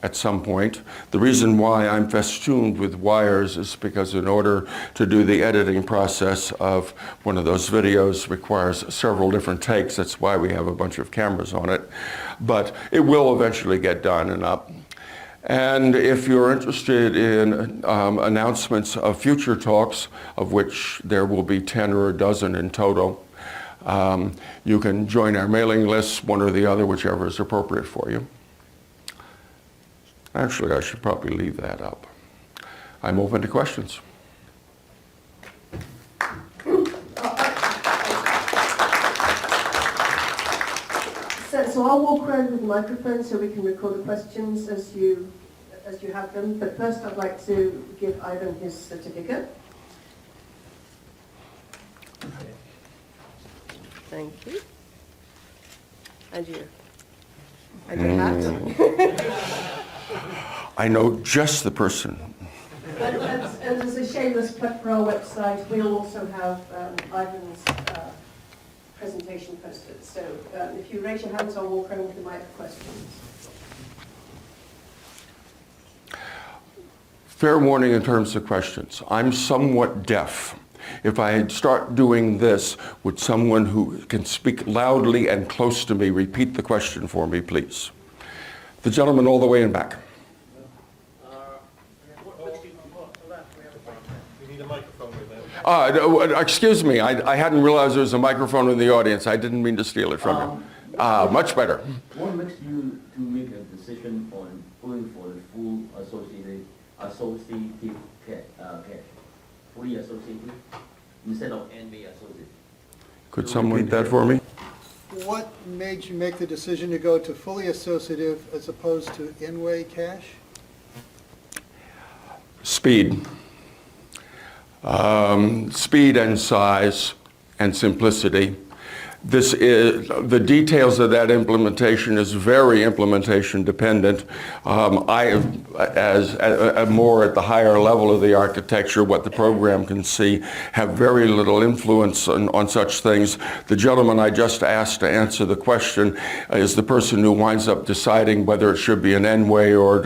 at some point. The reason why I'm festooned with wires is because in order to do the editing process of one of those videos requires several different takes. That's why we have a bunch of cameras on it. But it will eventually get done and up. And if you're interested in announcements of future talks, of which there will be 10 or a dozen in total, you can join our mailing list, one or the other, whichever is appropriate for you. Actually, I should probably leave that up. I'm open to questions. So I'll walk around with the microphone so we can record the questions as you have them. But first I'd like to give Ivan his certificate. Thank you. And you. And your hat. I know just the person. And there's a Shameless plug for our website. We'll also have Ivan's presentation posted. So if you raise your hands, I'll walk around with the mic for questions. Fair warning in terms of questions. I'm somewhat deaf. If I start doing this, would someone who can speak loudly and close to me repeat the question for me, please? The gentleman all the way in back. We need a microphone with that. Excuse me, I hadn't realized there was a microphone in the audience. I didn't mean to steal it from you. Much better. What makes you to make a decision on going for the full associative cache, fully associative, instead of n-way associative? Could someone read that for me? What made you make the decision to go to fully associative as opposed to n-way cache? Speed. Speed and size and simplicity. This is, the details of that implementation is very implementation dependent. As more at the higher level of the architecture, what the program can see, have very little influence on such things. The gentleman I just asked to answer the question is the person who winds up deciding whether it should be an n-way or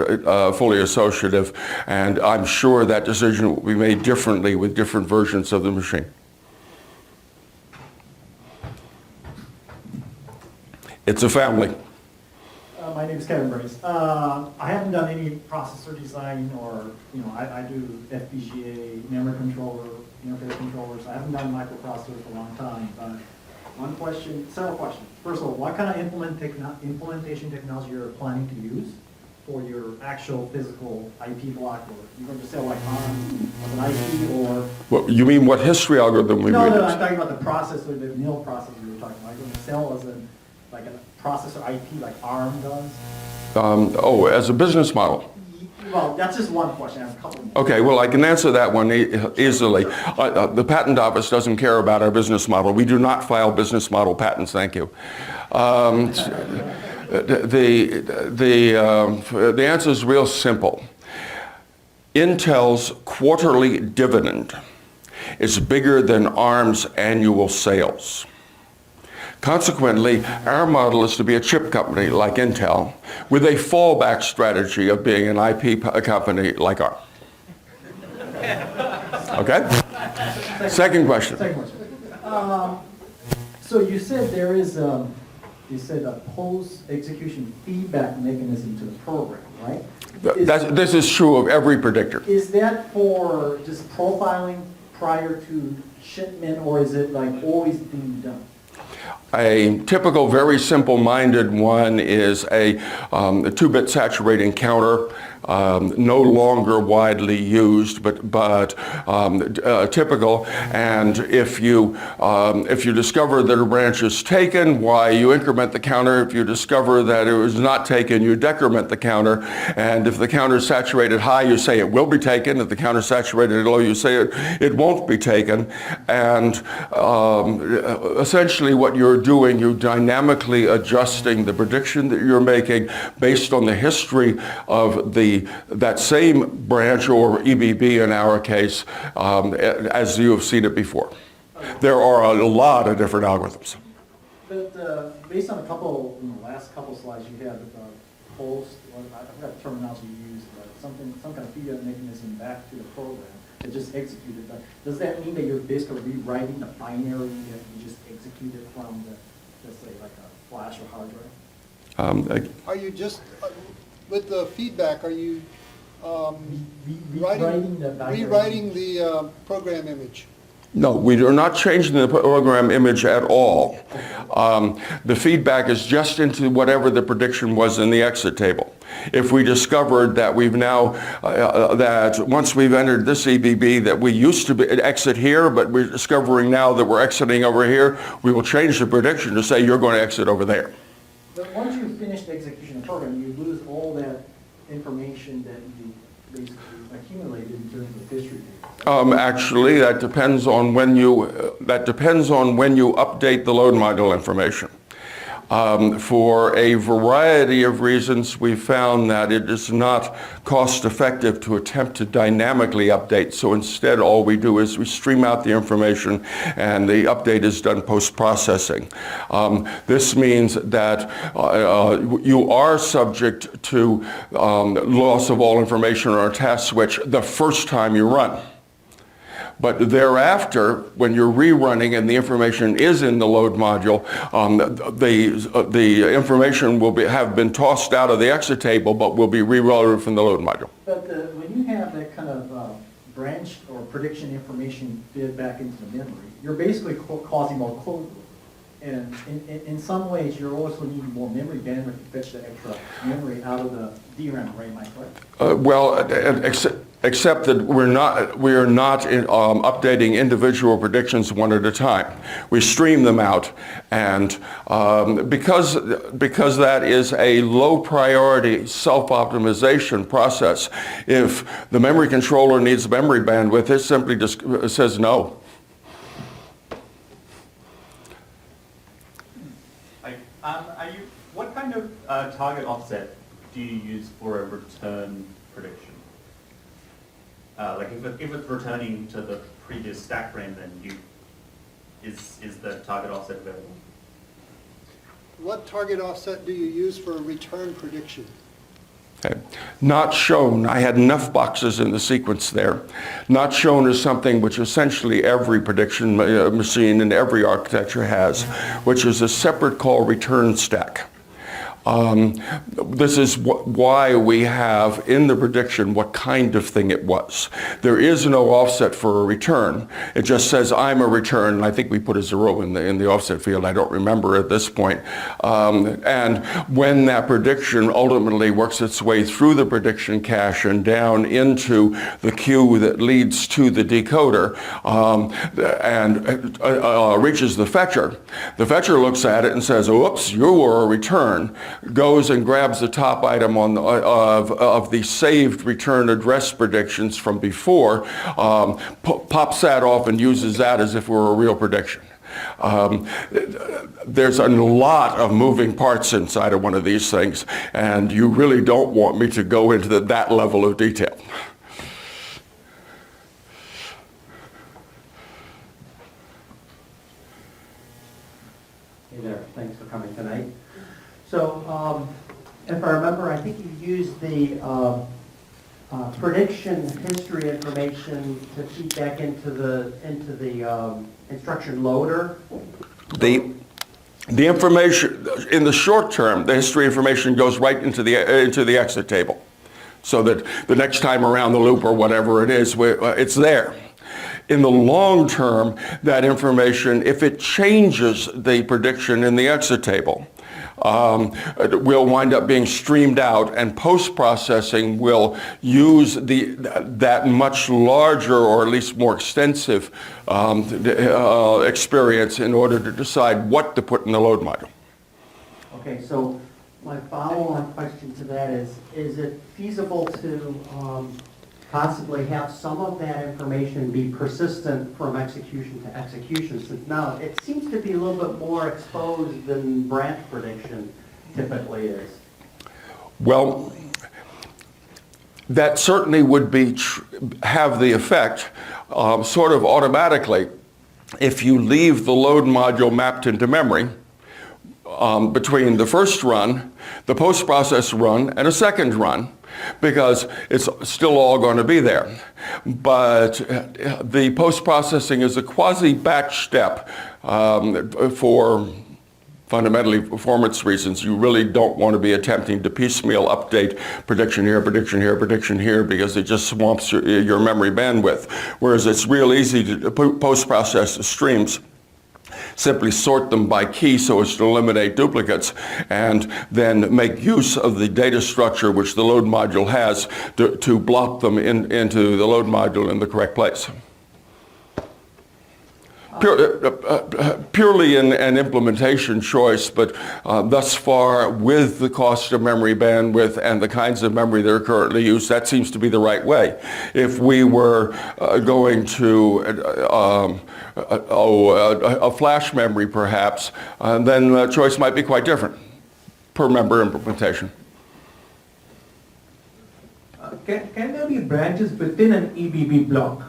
fully associative, and I'm sure that decision will be made differently with different versions of the machine. It's a family. My name is Kevin Brace. I haven't done any processor design or, I do FPGA, memory controller, interface controllers. I haven't done microprocessor for a long time, but one question, several questions. First of all, what kind of implementation technology you're planning to use for your actual physical IP block? Or you're going to sell like ARM as an IP or? Well, you mean what history algorithm we No, use? I'm talking about the processor, the mill processor you were talking about. You're going to sell as like a processor IP like ARM does? As a business model. Well, that's just one question. I have a couple more. Okay, well, I can answer that one easily. The patent office doesn't care about our business model. We do not file business model patents, thank you. The answer is real simple. Intel's quarterly dividend is bigger than ARM's annual sales. Consequently, our model is to be a chip company like Intel with a fallback strategy of being an IP company like ARM. Okay? Second question. Second question. So you said there is, a post-execution feedback mechanism to the program, right? This is true of every predictor. Is that for just profiling prior to shipment, or is it like always being done? A typical, very simple-minded one is a 2-bit saturating counter, no longer widely used, but typical. And if you discover that a branch is taken, why, you increment the counter. If you discover that it was not taken, you decrement the counter. And if the counter is saturated high, you say it will be taken. If the counter is saturated low, you say it won't be taken. And essentially what you're doing, you're dynamically adjusting the prediction that you're making based on the history of that same branch, or EBB in our case, as you have seen it before. There are a lot of different algorithms. But based on last couple slides you had with post, I forgot the terminology you used, but some kind of feedback mechanism back to the program that just executed. But does that mean that you're basically rewriting the binary that you just executed from let's say like a flash or hard drive? Are you just, with the feedback, are you Rewriting the binary rewriting the program image? No, we are not changing the program image at all. The feedback is just into whatever the prediction was in the exit table. If we discovered that we've now, that once we've entered this EBB that we used to exit here, but we're discovering now that we're exiting over here, we will change the prediction to say you're going to exit over there. But once you finish the execution of the program, you lose all that information that you basically accumulated during the history. Actually, that depends on when you update the load module information. For a variety of reasons, we found that it is not cost effective to attempt to dynamically update. So instead, all we do is we stream out the information and the update is done post-processing. This means that you are subject to loss of all information on a task switch the first time you run. But thereafter, when you're rerunning and the information is in the load module, the information will have been tossed out of the exit table, but will be reloaded from the load module. But when you have that kind of branch or prediction information fed back into the memory, you're basically causing more closed loop. And in some ways, you're also needing more memory bandwidth to fetch the extra memory out of the DRAM, right? Am I correct? Except that we are not updating individual predictions one at a time. We stream them out, and because that is a low priority self-optimization process, if the memory controller needs memory bandwidth, it simply just says no. What kind of target offset do you use for a return prediction? Like if it's returning to the previous stack frame, then is the target offset available? What target offset do you use for a return prediction? Okay. Not shown. I had enough boxes in the sequence there. Not shown is something which essentially every prediction machine in every architecture has, which is a separate call return stack. This is why we have in the prediction what kind of thing it was. There is no offset for a return. It just says I'm a return, and I think we put a 0 in the offset field. I don't remember at this point. And when that prediction ultimately works its way through the prediction cache and down into the queue that leads to the decoder and reaches the fetcher looks at it and says, "Oops, you were a return." Goes and grabs the top item on of the saved return address predictions from before, pops that off and uses that as if it were a real prediction. There's a lot of moving parts inside of one of these things, and you really don't want me to go into that level of detail. Hey there, thanks for coming tonight. So, if I remember, I think you used the prediction history information to feed back into the instruction loader. The information in the short term, the history information goes right into the exit table, so that the next time around the loop or whatever it is, it's there. In the long term, that information, if it changes the prediction in the exit table, will wind up being streamed out, and post-processing will use that much larger or at least more extensive experience in order to decide what to put in the load module. Okay, so my follow-on question to that is it feasible to possibly have some of that information be persistent from execution to execution, since now it seems to be a little bit more exposed than branch prediction typically is? Well, that certainly would have the effect sort of automatically if you leave the load module mapped into memory between the first run, the post-process run, and a second run, because it's still all going to be there. But the post-processing is a quasi-batch step for fundamentally performance reasons. You really don't want to be attempting to piecemeal update prediction here, prediction here, prediction here, because it just swamps your memory bandwidth. Whereas it's real easy to post-process the streams. Simply sort them by key so as to eliminate duplicates, and then make use of the data structure which the load module has to blop them into the load module in the correct place. Purely an implementation choice, but thus far, with the cost of memory bandwidth and the kinds of memory that are currently used, that seems to be the right way. If we were going to a flash memory, perhaps, then the choice might be quite different per member implementation. Can there be branches within an EBB block?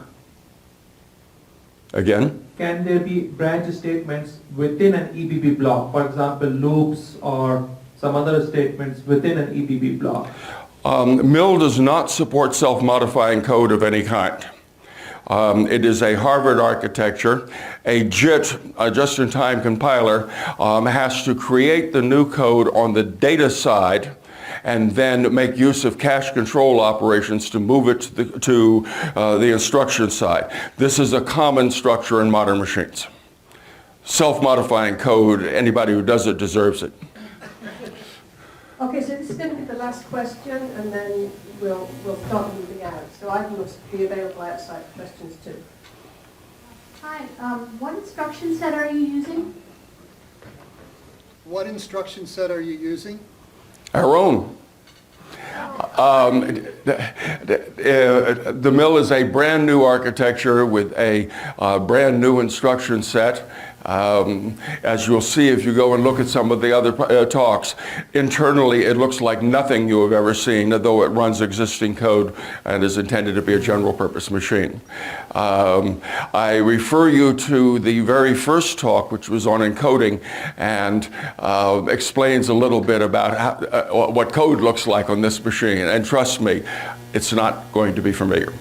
Again? Can there be branch statements within an EBB block? For example, loops or some other statements within an EBB block? MIL does not support self-modifying code of any kind. It is a Harvard architecture. A JIT, a just-in-time compiler, has to create the new code on the data side and then make use of cache control operations to move it to the instruction side. This is a common structure in modern machines. Self-modifying code, anybody who does it deserves it. Okay, so this is going to be the last question, and then we'll start moving out. So I must be available outside for questions too. Hi, what instruction set are you using? What instruction set are you using? Our own. The MIL is a brand new architecture with a brand new instruction set. As you'll see if you go and look at some of the other talks, internally it looks like nothing you have ever seen, though it runs existing code and is intended to be a general purpose machine. I refer you to the very first talk, which was on encoding, and explains a little bit about what code looks like on this machine. And trust me, it's not going to be familiar.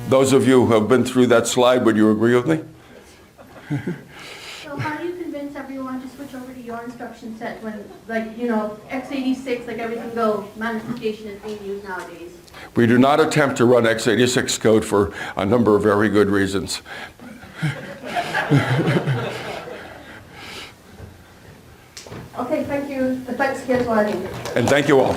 Those of you who have been through that slide, would you agree with me? So how do you convince everyone to switch over to your instruction set when, like, you know, x86, like every single manifestation is being used nowadays? We do not attempt to run x86 code for a number of very good reasons. Okay, thank you. Thanks again, Swati. And thank you all.